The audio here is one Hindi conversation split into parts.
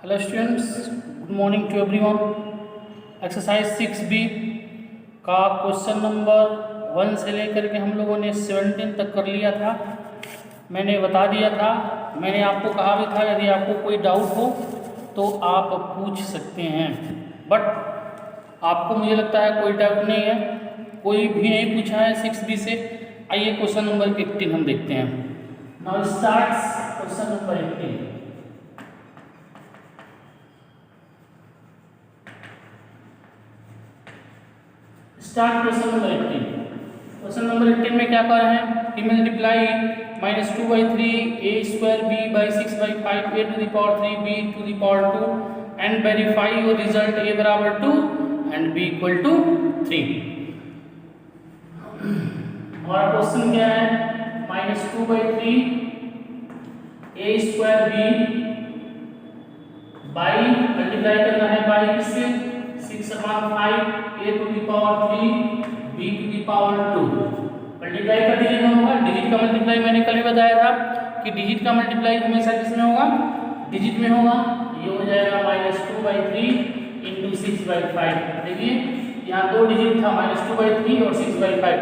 Hello students, good morning to everyone. Exercise 6B का क्वेश्चन नंबर 1 से लेकर के हम लोगों ने 17 तक कर लिया था। मैंने बता दिया था, मैंने आपको कहा भी था यदि आपको कोई डाउट हो तो आप पूछ सकते हैं, बट आपको मुझे लगता है कोई डाउट नहीं है, कोई भी नहीं पूछा है 6B से। आइए क्वेश्चन नंबर 18 हम देखते हैं। Now starts question number 18। Start question number 18। Question number 18 में क्या कर रहे हैं कि multiply -2/3 a square b by 6/5 a to the power 3 b to the power 2 and verify your result a बराबर 2 एंड b इक्वल टू 3। हमारा क्वेश्चन क्या है, -2/3 a square b by multiply करना है बाई किससे 6/5 a to the power 3 b to the power 2 multiply कर दीजिएगा। होगा डिजिट का मल्टीप्लाई, मैंने कल भी बताया था कि डिजिट का मल्टीप्लाई हमेशा किसमें होगा, डिजिट में होगा। ये हो जाएगा -2/3 इंटू 6/5। देखिए यहाँ दो डिजिट था, -2/3 और 6/5।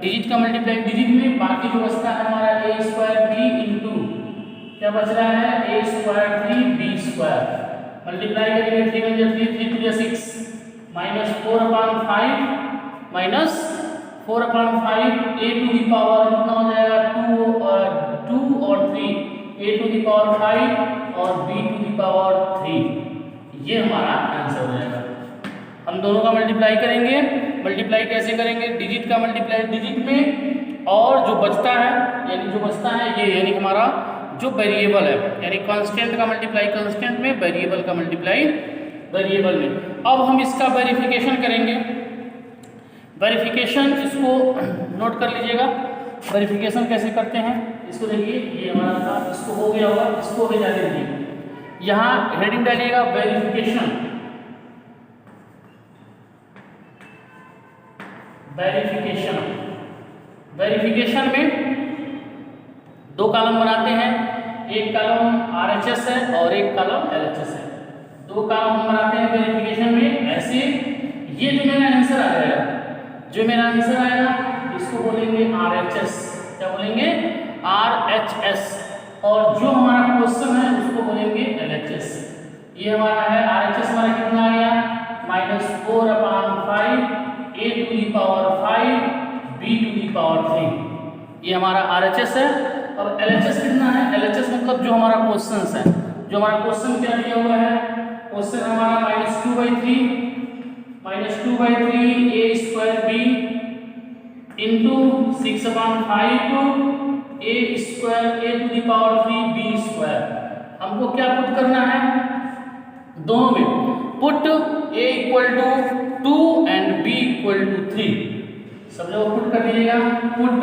डिजिट का मल्टीप्लाई डिजिट में, बाकी जो बचता है हमारा a स्क्वायर b इंटू क्या बच रहा है a square 3 b square. Multiply करेंगे 3 × 3 3 × 6 -4/5 a टू दी पावर कितना हो जाएगा 2 और 3 a टू दी पावर 5 और b टू दी पावर 3। ये हमारा आंसर हो जाएगा। हम दोनों का मल्टीप्लाई करेंगे। मल्टीप्लाई कैसे करेंगे, डिजिट का मल्टीप्लाई डिजिट में, और जो बचता है यानी जो बचता है ये यानी हमारा जो वेरिएबल है, यानी कांस्टेंट का मल्टीप्लाई कांस्टेंट में, वेरिएबल का मल्टीप्लाई वेरिएबल में। अब हम इसका वेरिफिकेशन करेंगे। वेरिफिकेशन इसको नोट कर लीजिएगा। वेरिफिकेशन कैसे करते हैं इसको देखिए, ये हमारा था, इसको हो गया होगा, इसको भी जाने दीजिए। यहाँ हेडिंग डालिएगा वेरिफिकेशन। वेरिफिकेशन वेरिफिकेशन में दो कॉलम बनाते हैं, एक कॉलम RHS है और एक कॉलम LHS है। दो कॉलम हम बनाते हैं वेरिफिकेशन में ऐसे। ये जो मेरा आंसर आ जाएगा, जो मेरा आंसर आएगा इसको बोलेंगे RHS। क्या बोलेंगे, RHS। और जो हमारा क्वेश्चन है उसको बोलेंगे LHS। ये हमारा है RHS, हमारा कितना आ गया -4/5 a to the power 5 b to the power 3। ये हमारा RHS है। अब LHS कितना है, LHS मतलब जो हमारा क्वेश्चन है, जो हमारा क्वेश्चन क्या दिया हुआ है, क्वेश्चन हमारा -2/3 a square b into 6/5 a square a to the power 3 b square. हमको क्या पुट करना है, दोनों में put a equal to 2 and b equal to 3। सब जगह पुट कर दीजिएगा। Put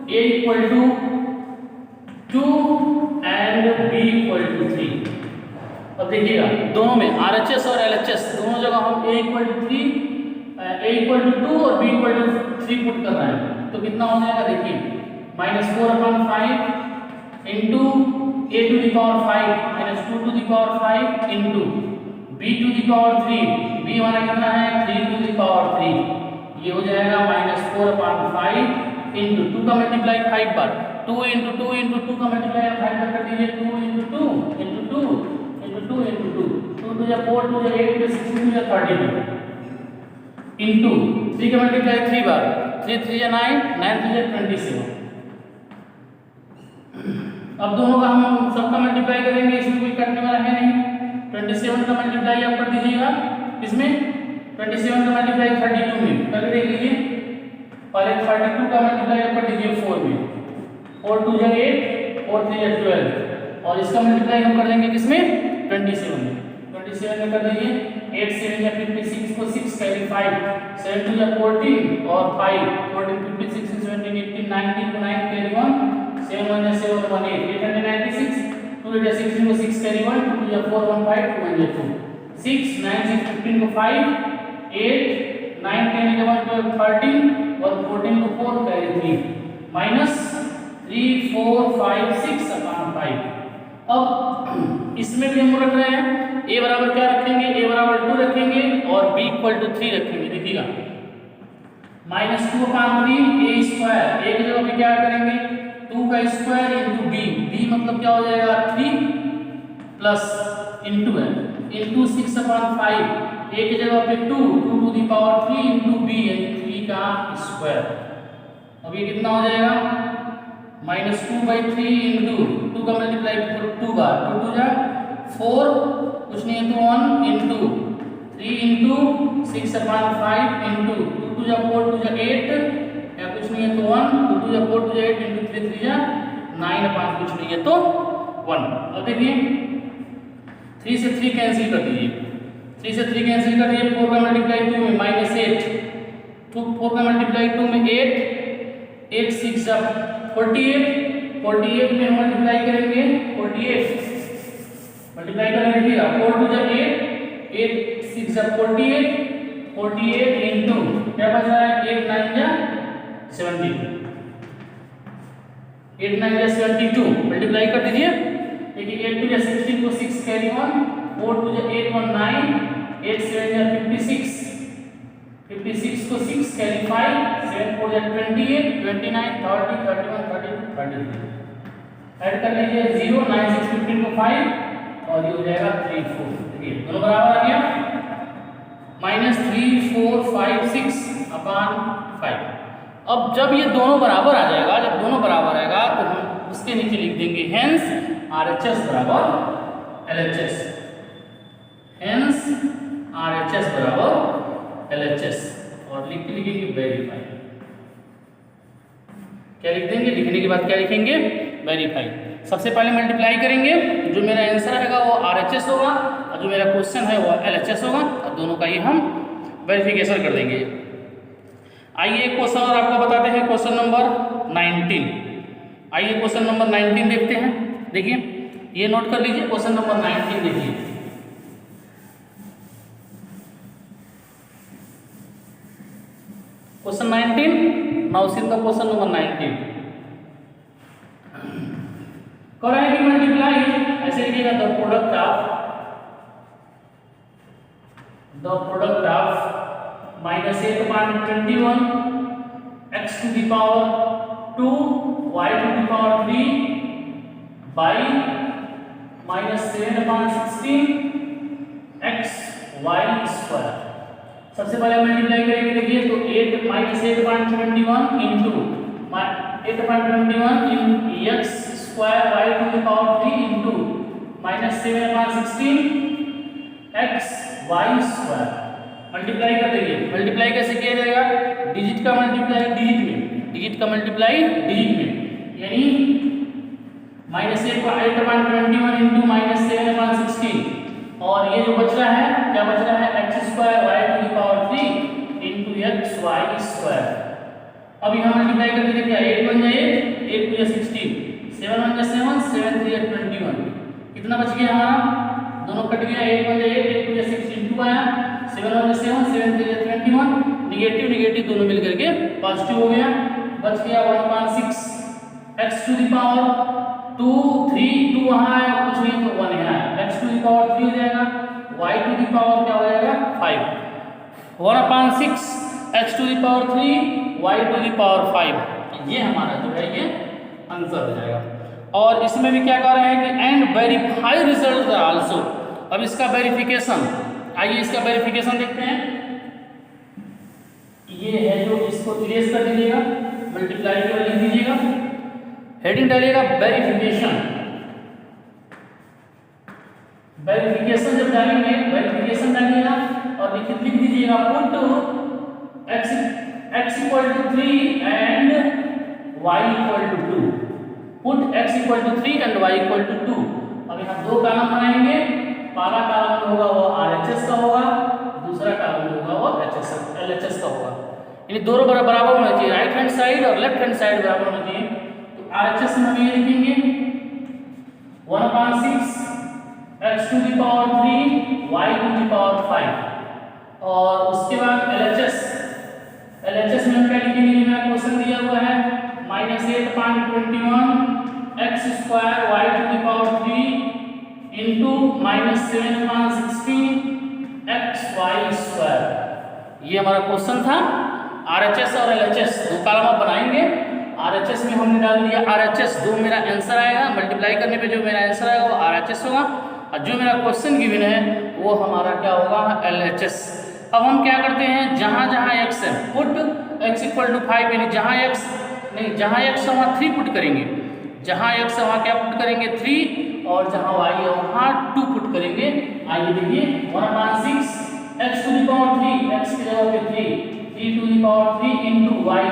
a equal to 2 and b equal to 3। अब देखिएगा दोनों में RHS और LHS दोनों जगह हम a इक्वल टू 2 और b इक्वल टू 3 पुट कर रहे हैं, तो कितना हो जाएगा देखिए -4/5 into a to the power 5 -2 to the power 5 into b to the power 3। b हमारा कितना है 3 टू दी पावर 3। ये हो जाएगा -4/5 इंटू 2 का मल्टीप्लाई 5 बार, 2 इंटू 2 इंटू 2 का मल्टीप्लाई 5 बार कर दीजिए। 2 इंटू 2 इंटू 2 इंटू 2 इंटू 2 2 2 या 4 2 या 8 2 16 या 32 इंटू 3 का मल्टीप्लाई 3 बार, 3 3 या 9 9 3 या 27। अब दोनों का हम सबका मल्टीप्लाई करेंगे, इसमें कोई कटने वाला है नहीं। 27 का मल्टीप्लाई आप कर दीजिएगा इसमें, 27 का मल्टीप्लाई 32 में करके देख लीजिए। पहले 32 का मल्टीप्लाई आप कर दीजिए 4 में, 4 2 या 8 4 3 या 12, और इसका मल्टीप्लाई हम कर देंगे किसमें 27 में। 27 में कर दीजिए 8 7 या 56 को 6 कैरी 5 7 2 या 14 और 5 14 56 17 18 19 को 9 कैरी 1 7 1 या 7 1 8 896 2 8 या 16 को 6 कैरी 1 2 या 4 1 5 2 1 या 2 6 9 6 15 को 5 8 9 10 11 12 13 और 14 को 4 कैरी 3 -3 4 5 6/5। अब इसमें भी हम रख रहे हैं a बराबर क्या रखेंगे, a बराबर 2 रखेंगे और b इक्वल टू 3 रखेंगे। देखिएगा -2/3 a स्क्वायर, a की जगह पे क्या करेंगे 2 का स्क्वायर इंटू b, b मतलब क्या हो जाएगा 3 प्लस इंटू है इंटू 6/5, a की जगह पे 2 to the power 3 into b यानी 3 का स्क्वायर। अब ये कितना हो जाएगा -2/3 इंटू 2 का मल्टीप्लाई 2 बार 2 जा 4 कुछ नहीं है तो 1 इंटू 3 इंटू 6/5 इंटू 2 जा 4 2 जा 8 या कुछ नहीं है तो 1 2 जा 4 2 जा 8 इंटू 3 3 जा 9 5 कुछ नहीं है तो 1। अब देखिए 3 से 3 कैंसिल कर दीजिए, 3 से 3 कैंसिल कर दीजिए, 4 का मल्टीप्लाई 2 में -8 तो 4 का मल्टीप्लाई 2 में 8 6 जा 48 में मल्टीप्लाई करेंगे 48 मल्टीप्लाई करेंगे ठीक है 4 2 जा 8 6 जा 48 इंटू क्या बच रहा है 8 9 जा 72 8 9 जा 72 मल्टीप्लाई कर दीजिए। देखिए 8 2 जा 16 को 6 कैरी 1 4 2 जा 8 1 9 8 7 जा 56 को 6 कैरी 5 7 4 जा 28 29 30 31 32 33 ऐड कर लीजिए 0 9 6 15 को 5 और ये हो जाएगा 3 4। देखिए दोनों बराबर आ गया -3 4 5 6/5। अब जब ये दोनों बराबर आ जाएगा, जब दोनों बराबर आएगा तो हम उसके नीचे लिख देंगे हेंस RHS बराबर LHS, हेंस RHS बराबर LHS और लिख के लिखेंगे वेरीफाई। क्या लिख देंगे, लिखने के बाद क्या लिखेंगे वेरीफाई। सबसे पहले मल्टीप्लाई करेंगे, जो मेरा आंसर आएगा वो RHS होगा और जो मेरा क्वेश्चन है वो LHS होगा और दोनों का ही हम वेरिफिकेशन कर देंगे। आइए एक क्वेश्चन और आपको बताते हैं, क्वेश्चन नंबर 19। आइए क्वेश्चन नंबर 19 देखते हैं। देखिए ये नोट कर लीजिए, क्वेश्चन नंबर 19 देखिए। Question 19, now see the question number 19। कह रहा है कि मल्टीप्लाई, ऐसे लिखिएगा the product of -8/21 x to the power 2 y to the power 3 by -7/16 x y square। सबसे पहले मल्टीप्लाई करेंगे, देखिए तो 8/21 into 8/21 in x square y to the power 3 into -7/16 x y square. Multiply कर देंगे, मल्टीप्लाई कैसे किया जाएगा, डिजिट का मल्टीप्लाई डिजिट में, डिजिट का मल्टीप्लाई डिजिट में, यानी -8/21 इंटू -7/16 और ये जो बच रहा है क्या बच रहा है x square y to the power 3 into x y square. अब यहाँ मल्टीप्लाई कर दीजिए, क्या 8 1 जा 8 8 2 जा 16 7 1 जा 7 7 3 जा 21 कितना बच गया हमारा, दोनों कट गया 8 1 जा 8 8 2 जा 16 2 आया 7 1 जा 7 7 3 जा 21 नेगेटिव नेगेटिव दोनों मिल करके पॉजिटिव हो गया, बच गया 1/6 x टू द पावर 2 3 2 वहां है कुछ नहीं तो 1 यहाँ है x टू द पावर 3 हो जाएगा, y टू द पावर क्या हो जाएगा 5 1/6 x to the power 3 y to the power 5। ये हमारा जो है ये आंसर हो जाएगा। और इसमें भी क्या कह रहे हैं कि एंड वेरीफाई रिजल्ट आल्सो। अब इसका वेरिफिकेशन, आइए इसका वेरिफिकेशन देखते हैं। ये है जो इसको इरेज कर दीजिएगा, मल्टीप्लाई के लिख दीजिएगा, हेडिंग डालिएगा वेरिफिकेशन। वेरिफिकेशन जब डालेंगे वेरिफिकेशन डालिएगा और लिख दीजिएगा put x equal to 3 and y equal to 2। Put x equal to 3 and y equal to 2। अब यहाँ दो कॉलम बनाएंगे, पहला कॉलम होगा वो RHS का होगा, दूसरा कॉलम होगा वो LHS का होगा, यानी दोनों बराबर होना चाहिए, राइट हैंड साइड और लेफ्ट हैंड साइड बराबर होना चाहिए। तो RHS में हम ये लिखेंगे 1/6 x to the power 3 y to the power 5 और उसके बाद LHS में हम क्या लिखेंगे, जो मेरा क्वेश्चन दिया हुआ है -8/21 x square y to the power 3 into -7/16 xy²। ये हमारा क्वेश्चन था। RHS और LHS दो कॉलम आप बनाएंगे। RHS में हमने डाल दिया RHS, जो मेरा आंसर आएगा मल्टीप्लाई करने पे जो मेरा आंसर आएगा वो RHS होगा, और जो मेरा क्वेश्चन गिवन है वो हमारा क्या होगा, LHS। अब हम क्या करते हैं, जहां जहां x है पुट x = 5, यानी जहां x है वहां 3 पुट करेंगे, जहां x है वहां क्या पुट करेंगे 3, और जहां y है वहां 2 पुट करेंगे। आइए देखिए 1/6 x to the power 3, x की जगह पे 3 to the power 3 into y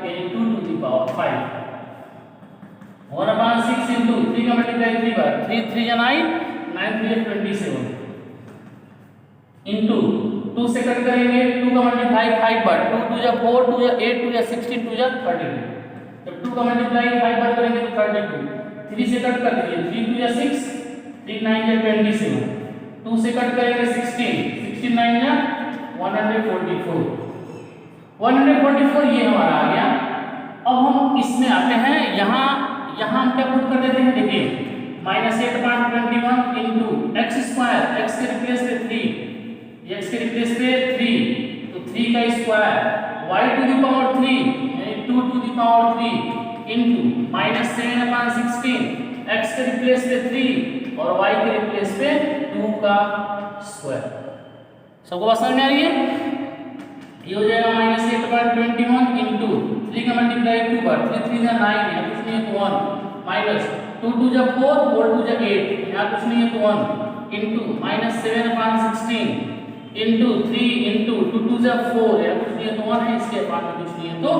यानी 2 टू द पावर 5। 1/6 into 3 का मल्टीप्लाई 3 बार, 3 3 या 9 3 27 into 2 से कट करेंगे, 2 का मल्टीप्लाई 5 बार, 2 2 जा 4, 2 जा 8, 2 जा 16, 2 जा 32। जब 2 का मल्टीप्लाई 5 बार करेंगे तो 32, 3 से कट कर दीजिए, 3 2 जा 6, 3 9 जा 27, 2 से कट करेंगे 16, 16 9 जा 144, 144 ये हमारा आ गया। अब हम इसमें आते हैं, यहाँ हम क्या पुट कर देते हैं, देखिए -8/21 into x², x के रिप्लेस पे 3, x के रिप्लेस पे 3 तो 3 का square, y to the power 3 यानी 2 to the power 3 into -7/16, x के रिप्लेस पे 3 और y के रिप्लेस पे 2 का स्क्वायर। सबको बात समझ में आ रही है? ये हो जाएगा -8/21 into 3 का मल्टीप्लाई 2 बार, 3 3 जा 9 है, कुछ नहीं है तो 1, माइनस 2 2 जा 4, 4 2 जा 8, यहाँ कुछ नहीं है तो 1 into -7/16 into 3 into 2 2 जा 4, यहाँ कुछ नहीं है तो 1 है, इसके बाद में कुछ नहीं है तो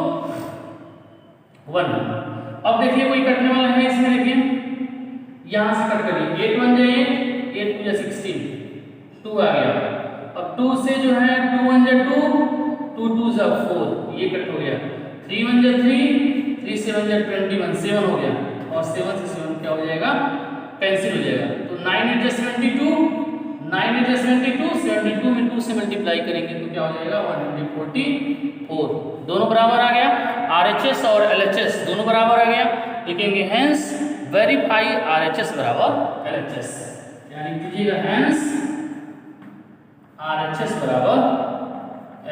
1। अब देखिए कोई कटने वाला है इसमें, देखिए यहाँ से कट करिए, 8 1 जा 8, 8 2 जा 16, 2 आ गया। अब 2 से जो है 2 1 जा 2, 2 2 जा 4, ये कट हो गया, 3 1 जा 3, 3 7 जा 21, 7 हो गया, और 7 से 7 क्या हो जाएगा, कैंसिल हो जाएगा। तो 9 8 जा 72, 9 8 जा 72, 72 में 2 से मल्टीप्लाई करेंगे तो क्या हो जाएगा 144। दोनों बराबर आ गया, RHS और LHS दोनों बराबर आ गया। लिखेंगे हेंस वेरीफाई RHS बराबर LHS, यानी कीजिएगा हेंस RHS बराबर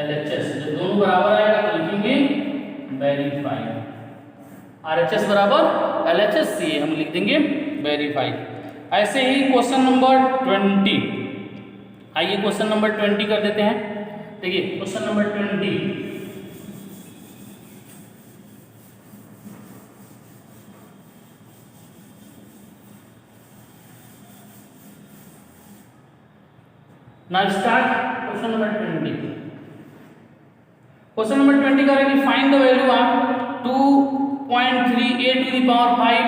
LHS। जब दोनों बराबर आएगा तो लिखेंगे वेरीफाई, RHS बराबर LHS, ये हम लिख देंगे वेरीफाई। ऐसे ही क्वेश्चन नंबर 20, आइए क्वेश्चन नंबर 20 कर देते हैं। देखिए question number 20, now start question number 20। Question number 20 करेंगे, find the value of 2.3 a to the power 5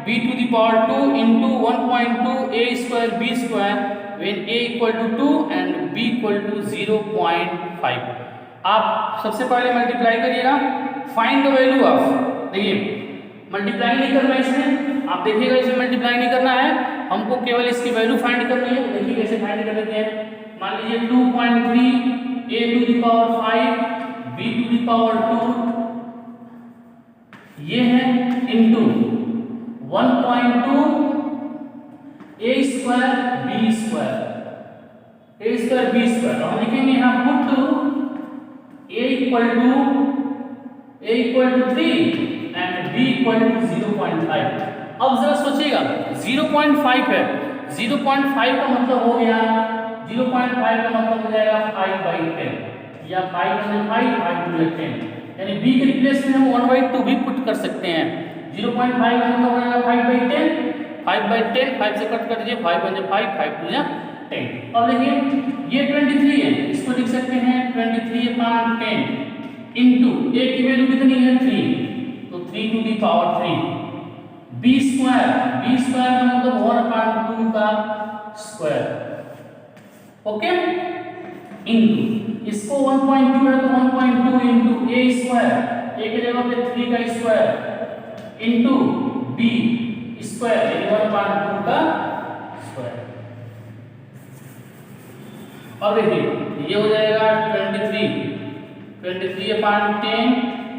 b to the power 2 into 1.2 a² b² when a equal to 2 and b equal to 0.5। आप सबसे पहले मल्टीप्लाई करिएगा, फाइंड द वैल्यू ऑफ, देखिए मल्टीप्लाई नहीं करना है इसमें, आप देखिएगा इसमें मल्टीप्लाई नहीं करना है, हमको केवल इसकी वैल्यू फाइंड करनी है। देखिए कैसे फाइंड कर लेते हैं, मान लीजिए 2.3 a to the power 5 b to the power 2 ये है इनटू 1.2 a² b², हम लिखेंगे यहाँ put a equal to 3 and b equal to 0.5। अब जरा सोचिएगा 0.5 है, 0.5 का मतलब हो गया, 0.5 का मतलब हो जाएगा 5/10 या 5/5 5/10, यानी b के रिप्लेस में हम 1/2 भी पुट कर सकते हैं। 0.5 का मतलब हो जाएगा 5/10, 5/10, 5 से कट कर दीजिए, 5 1 5, 5 2 10। अब देखिए ये 23 है, इसको लिख सकते हैं 23/10 इंटू a की वैल्यू कितनी है 3, तो 3 टू द पावर 3 b² का मतलब 1/2 का स्क्वायर, ओके, इंटू इसको 1.2 है तो 1.2 इंटू a² a की जगह पे 3 का स्क्वायर इंटू b स्क्वायर यानी 1/2 का स्क्वायर। अब देखिए ये हो जाएगा 23/10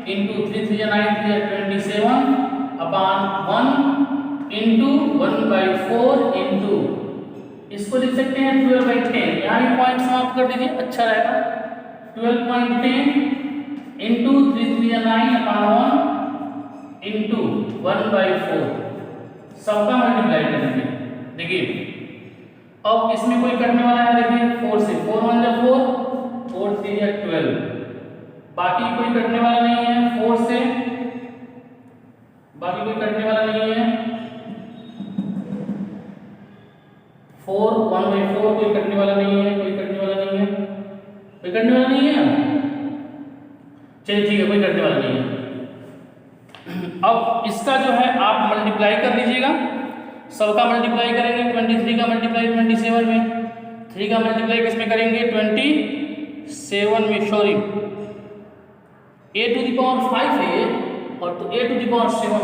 इंटू 3 3 9 27/1 इंटू 1/4 इंटू इसको लिख सकते हैं 12/10, यहाँ भी पॉइंट समाप्त कर दीजिए, अच्छा रहेगा। 12.10 इंटू 3 3 9 अपॉन 1 इंटू 1/4, सबका मल्टीप्लाई करेंगे। देखिए अब इसमें कोई कटने वाला है, देखिए 4 से, 4 1 जा 4, 4 3 जा 12, बाकी कोई कटने वाला नहीं है 4 से, बाकी कोई कटने वाला नहीं है 4 1/4, कोई कटने वाला नहीं है, कोई कटने वाला नहीं है, कोई कटने वाला नहीं है। चलिए ठीक है, कोई कटने वाला नहीं है। अब इसका जो है आप मल्टीप्लाई कर लीजिएगा, सबका मल्टीप्लाई करेंगे। 23 का मल्टीप्लाई 27 में, 3 का मल्टीप्लाई किसमें करेंगे 27 में, सॉरी a⁵ है ये, और तो a⁵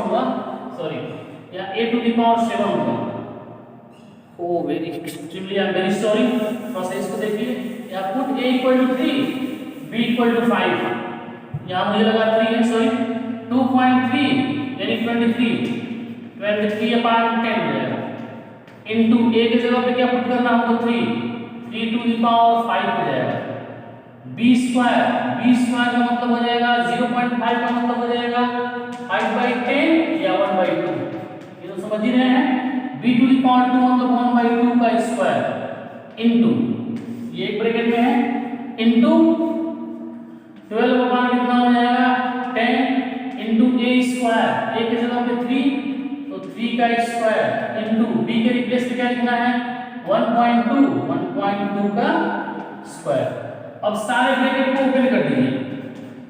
होगा, सॉरी या a⁵ होगा। Oh very extremely I am very sorry, थोड़ा सा इसको देखिए। यहाँ पुट a = 3 b = 5, यहाँ मुझे लगा 3 है, सॉरी 2.3 यानी 23/10 हो जाएगा, इंटू a की जगह पे क्या पुट करना हमको 3 हो जाएगा। b² का मतलब हो जाएगा 0.5 का मतलब हो जाएगा 5/10 या 1/2, ये तो समझ ही रहे हैं। b² मतलब 1/2 का स्क्वायर इंटू ये एक ब्रैकेट में है, इंटू 12 अपॉन कितना हो जाएगा 10 इंटू a² की जगह पे 3 तो 3 का स्क्वायर इंटू b के रिप्लेस में क्या लिखना है 1.2 का स्क्वायर। अब सारे ब्रैकेट को ओपन कर दीजिए,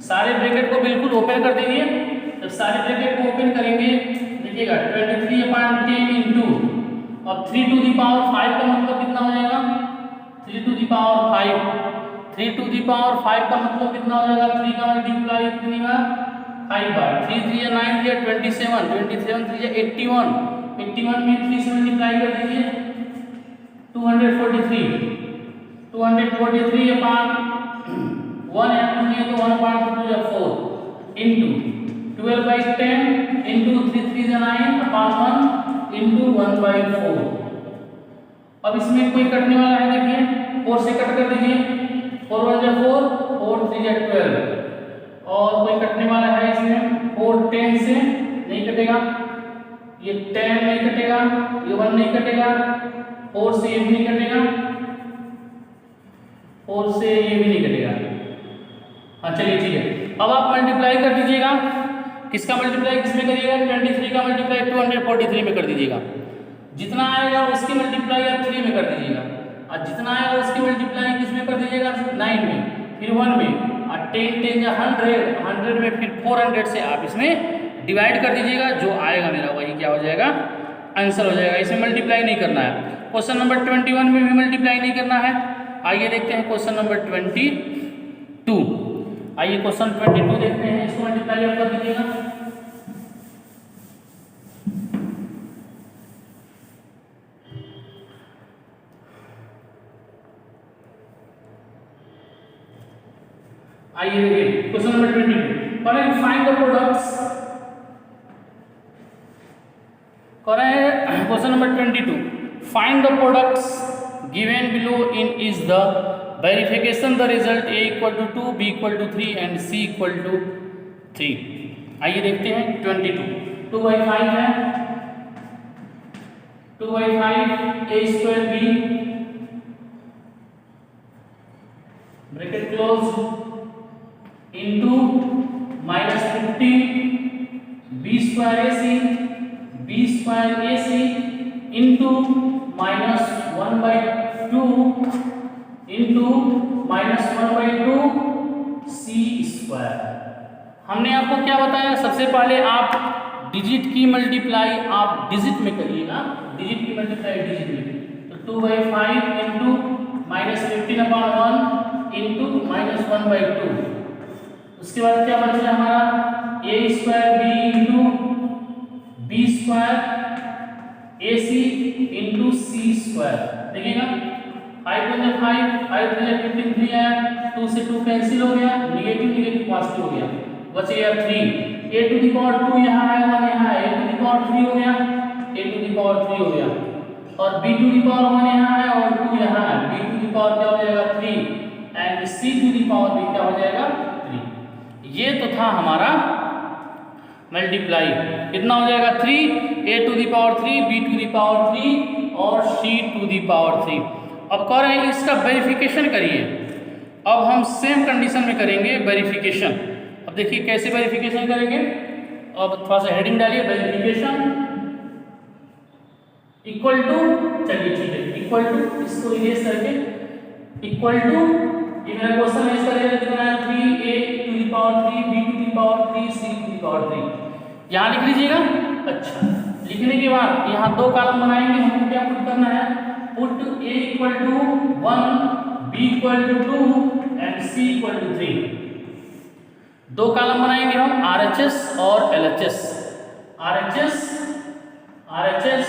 सारे ब्रैकेट को बिल्कुल ओपन कर दीजिए। जब सारे ब्रैकेट को ओपन करेंगे देखिएगा 23/10 इंटू, अब 3⁵ का मतलब कितना हो जाएगा 3⁵, 3⁵ का मतलब कितना हो जाएगा 3 का मल्टीप्लाई कितनी का 5 बार, 3 3 या 9 या 27, 27 3 या 81, 81 में 3 से मल्टीप्लाई कर दीजिए 243 अपॉन 1 है तो 1/2 या 4 इंटू 12/10 इंटू 3 3 या 9 अपॉन 1 इंटू 1/4। अब इसमें कोई कटने वाला है, देखिए 4 से कट कर दीजिए, 4 1 जा 4, 4 3 जा 12, और कोई कटने वाला है इसमें 4 10 से नहीं कटेगा, ये 10 नहीं कटेगा, ये 1 नहीं कटेगा, 4 से ये भी नहीं कटेगा, 4 से ये भी नहीं कटेगा। हाँ चलिए ठीक है, अब आप मल्टीप्लाई कर दीजिएगा, किसका मल्टीप्लाई किसमें करिएगा 23 का मल्टीप्लाई 243 में कर दीजिएगा, जितना आएगा उसकी मल्टीप्लाई आप 3 में कर दीजिएगा, और जितना आएगा उसकी मल्टीप्लाई किसमें कर दीजिएगा 9 में, फिर 1 में, और 10 10 या 100 में, फिर 400 से आप इसमें डिवाइड कर दीजिएगा, जो आएगा मेरा वही क्या हो जाएगा आंसर हो जाएगा। इसमें मल्टीप्लाई नहीं करना है। क्वेश्चन नंबर 21 में भी मल्टीप्लाई नहीं करना है। आइए देखते हैं क्वेश्चन नंबर 22। आइए क्वेश्चन 22 देखते हैं, इसको मल्टीप्लाई आप कर दीजिएगा। आइए देखिए क्वेश्चन नंबर 22, करें फाइंड द प्रोडक्ट्स, करें question number 22, find the products given below in is the verification the result a = 2 b = 3 and c = 3। आइए देखते हैं 22, 2/5 है, 2/5 a² b bracket close into -15 b² ac into -1/2 into -1/2 c²। हमने आपको क्या बताया, सबसे पहले आप डिजिट की मल्टीप्लाई आप डिजिट में करिएगा, डिजिट की मल्टीप्लाई डिजिट में, तो 2/5 इंटू -15/1 इंटू -1/2, उसके बाद क्या बचा हमारा a² b into b² ac into c²। देखिएगा 5 × 5, 5 × 15 3 आया, 2 से 2 कैंसिल हो गया, नेगेटिव पॉजिटिव हो गया, बच गया 3, a⁵ यहाँ है 1 यहाँ है, a⁵ 3 हो गया, a⁵ 3 हो गया, और b टू दी पावर 1 यहाँ है और 2 यहाँ है, b टू दी पावर क्या हो जाएगा 3 and c to the power भी क्या हो जाएगा 3। ये तो था हमारा मल्टीप्लाई, कितना हो जाएगा 3, a to the power 3, b to the power 3 और c टू दी पावर 3। अब कह रहे हैं इसका वेरिफिकेशन करिए। अब हम सेम कंडीशन में करेंगे वेरिफिकेशन। अब देखिए कैसे वेरिफिकेशन करेंगे। अब थोड़ा सा हेडिंग डालिए, वेरिफिकेशन इक्वल टू, चलिए ठीक है, इक्वल टू, इसको इरेज करके इक्वल टू, ये मेरा क्वेश्चन है, इसका रिजल्ट कितना है 3a to the power 3, b to the power 3, c to the power 3। यहाँ लिख लीजिएगा। अच्छा, लिखने के बाद यहाँ दो कॉलम बनाएंगे। हमको क्या पुट करना है, put a equal to 1, b equal to 2 and c equal to 3। दो कॉलम बनाएंगे हम, RHS और LHS। RHS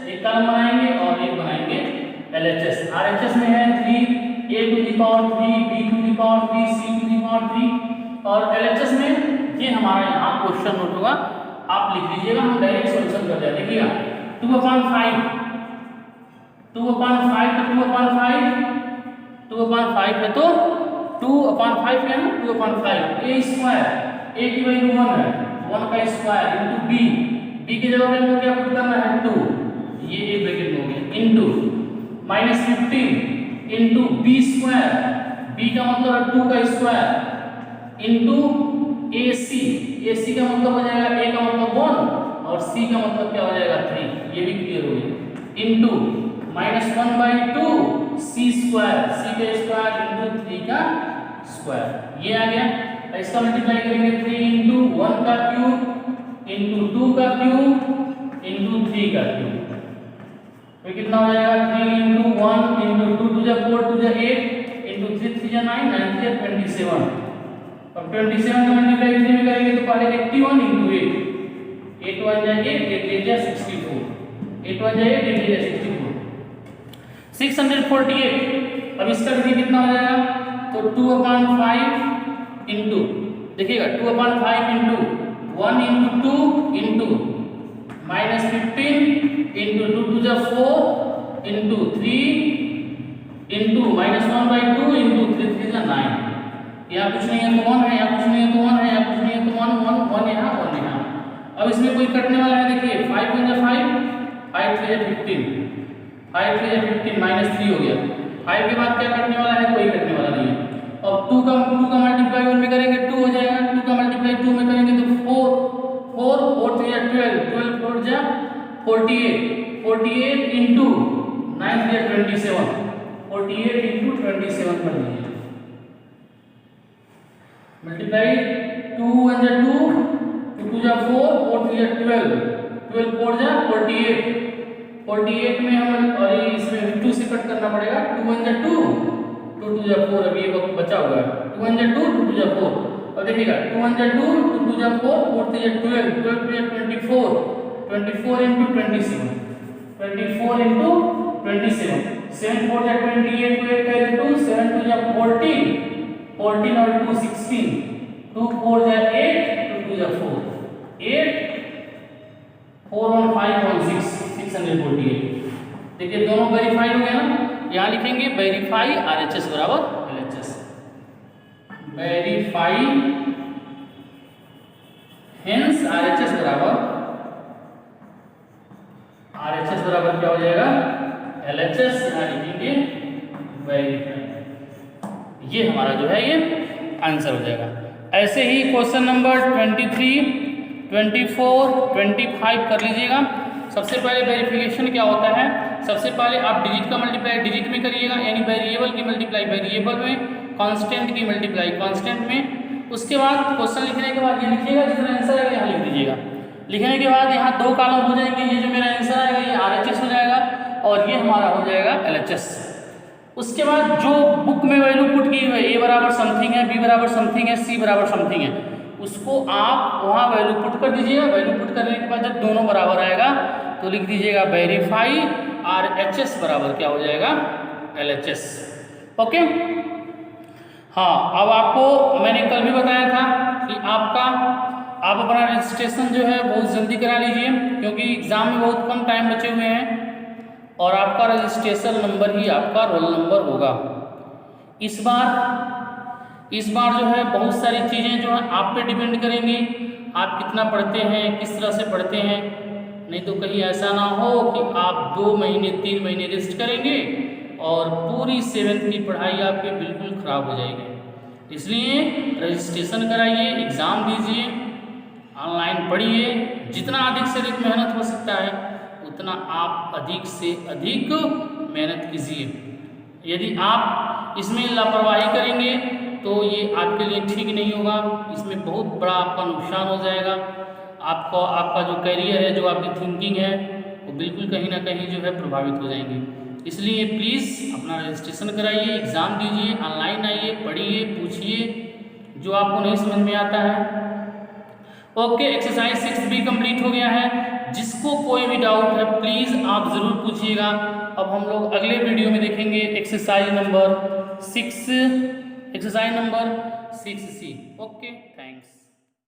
एक कॉलम बनाएंगे और एक बनाएंगे LHS। RHS में है 3, a to the power 3, b to the power 3, c to the power 3 और LHS में ये हमारा यहाँ क्वेश्चन नोट होगा, आप लिख लीजिएगा, हम डायरेक्ट सॉल्यूशन कर जाए। देखिएगा 2/5 तो 2/5 है तो 2/5 है ना, 2/5 a स्क्वायर, a की वैल्यू 1 है, 1 का स्क्वायर इनटू b की जगह में क्या पुट करना है 2, ये एक ब्रैकेट में हो गया, into -15 into b square, b का मतलब है 2 का स्क्वायर इनटू ac का मतलब हो जाएगा, a का मतलब 1 और c का मतलब क्या हो जाएगा 3, ये भी क्लियर हो गया, इनटू -1/2 c स्क्वायर, c का स्क्वायर इनटू 3 का स्क्वायर, ये आ गया। इसका मल्टीप्लाई करेंगे 3 इनटू 1 का क्यूब इनटू 2 का क्यूब इनटू 3 का क्यूब, तो कितना हो जाएगा 3 into 1 into 2 to the 4 to the 8 into 3 3 9 9 3 27। अब 27 का मल्टीप्लाई 3 में करेंगे तो पहले 81 इनटू 8 1 जा 8 8 जा 64, 8 1 जा 8 8 जा 64, 648। अब इसका भी कितना हो जाएगा, तो 2/5 इनटू, देखिएगा 2/5 into 1 into 2 into -15 into 2 to the 4 into 3 into -1/2 into 3 3 जा 9। यहाँ कुछ नहीं है तो 1 है, यहाँ कुछ नहीं है तो 1 है, यहाँ कुछ नहीं है तो 1 1 1 यहाँ 1 यहाँ। अब इसमें कोई कटने वाला है, देखिए 5 1 जा 5, 5 3 जा 15, 5 3 जा 15 -3 हो गया। 5 के बाद क्या कटने वाला है, कोई कटने वाला नहीं है। अब 2 का मल्टीप्लाई 1 में करेंगे 2 हो जाएगा, 2 का मल्टीप्लाई 2 में करेंगे तो 4 4 3 जा 12 12 4 जा 48 इनटू 9 3 जा 27, 48 इनटू 27 कर दीजिए। मल्टीप्लाई 2 1 जा 2 2 जा 4 4 3 जा 12 12 4 जा 48 में हम, और इसमें 2 से कट करना पड़ेगा, 2 1 जा 2 2 2 जा 4, अभी ये बचा हुआ है, 2 1 जा 2 2 2 जा 4। अब देखिएगा 2 1 जा 2 2 2 जा 4 4 3 जा 12 12 3 जा 24 24 इनटू 27 24 इनटू 27 7 4 जा 28 को 8 का 2 7 2 जा 14 14 और 2 16 2 4 जा 8 2 2 जा 4 8 4 1 5 1 6 648। देखिए दोनों वेरीफाई हो गया ना। यहाँ लिखेंगे वेरीफाई RHS बराबर LHS, वेरीफाई हेंस RHS बराबर क्या हो जाएगा LHS, यहाँ लिखेंगे वेरीफाई, ये हमारा जो है ये आंसर हो जाएगा। ऐसे ही क्वेश्चन नंबर 23 24 25 कर लीजिएगा। सबसे पहले वेरिफिकेशन क्या होता है, सबसे पहले आप डिजिट का मल्टीप्लाई डिजिट में करिएगा, यानी वेरिएबल की मल्टीप्लाई वेरिएबल में, कांस्टेंट की मल्टीप्लाई कांस्टेंट में। उसके बाद क्वेश्चन लिखने के बाद ये लिखिएगा, जितना आंसर आएगा यहाँ लिख दीजिएगा। लिखने के बाद यहाँ दो कॉलम हो जाएंगे, ये जो मेरा आंसर आएगा ये RHS हो जाएगा और ये हमारा हो जाएगा LHS। उसके बाद जो बुक में वैल्यू पुट की हुई है, A बराबर समथिंग है, B बराबर समथिंग है, C बराबर समथिंग है, उसको आप वहाँ वैल्यू पुट कर दीजिएगा। वैल्यू पुट करने के बाद जब दोनों बराबर आएगा तो लिख दीजिएगा वेरीफाई RHS बराबर क्या हो जाएगा LHS। ओके, हाँ, अब आपको मैंने कल भी बताया था कि आप अपना रजिस्ट्रेशन जो है बहुत जल्दी करा लीजिए, क्योंकि एग्ज़ाम में बहुत कम टाइम बचे हुए हैं। और आपका रजिस्ट्रेशन नंबर ही आपका रोल नंबर होगा। इस बार जो है बहुत सारी चीज़ें जो है आप पे डिपेंड करेंगी, आप कितना पढ़ते हैं, किस तरह से पढ़ते हैं। नहीं तो कहीं ऐसा ना हो कि आप 2 महीने 3 महीने रेस्ट करेंगे और पूरी 7th की पढ़ाई आपकी बिल्कुल ख़राब हो जाएगी। इसलिए रजिस्ट्रेशन कराइए, एग्ज़ाम दीजिए, ऑनलाइन पढ़िए, जितना अधिक से अधिक मेहनत हो सकता है उतना आप अधिक से अधिक मेहनत कीजिए। यदि आप इसमें लापरवाही करेंगे तो ये आपके लिए ठीक नहीं होगा, इसमें बहुत बड़ा आपका नुकसान हो जाएगा। आपका जो करियर है, जो आपकी थिंकिंग है, वो बिल्कुल कहीं ना कहीं जो है प्रभावित हो जाएंगे। इसलिए प्लीज़ अपना रजिस्ट्रेशन कराइए, एग्ज़ाम दीजिए, ऑनलाइन आइए, पढ़िए, पूछिए जो आपको नहीं समझ में आता है। ओके, एक्सरसाइज 6 भी कंप्लीट हो गया है। जिसको कोई भी डाउट है प्लीज़ आप ज़रूर पूछिएगा। अब हम लोग अगले वीडियो में देखेंगे exercise number 6C। Okay, thanks.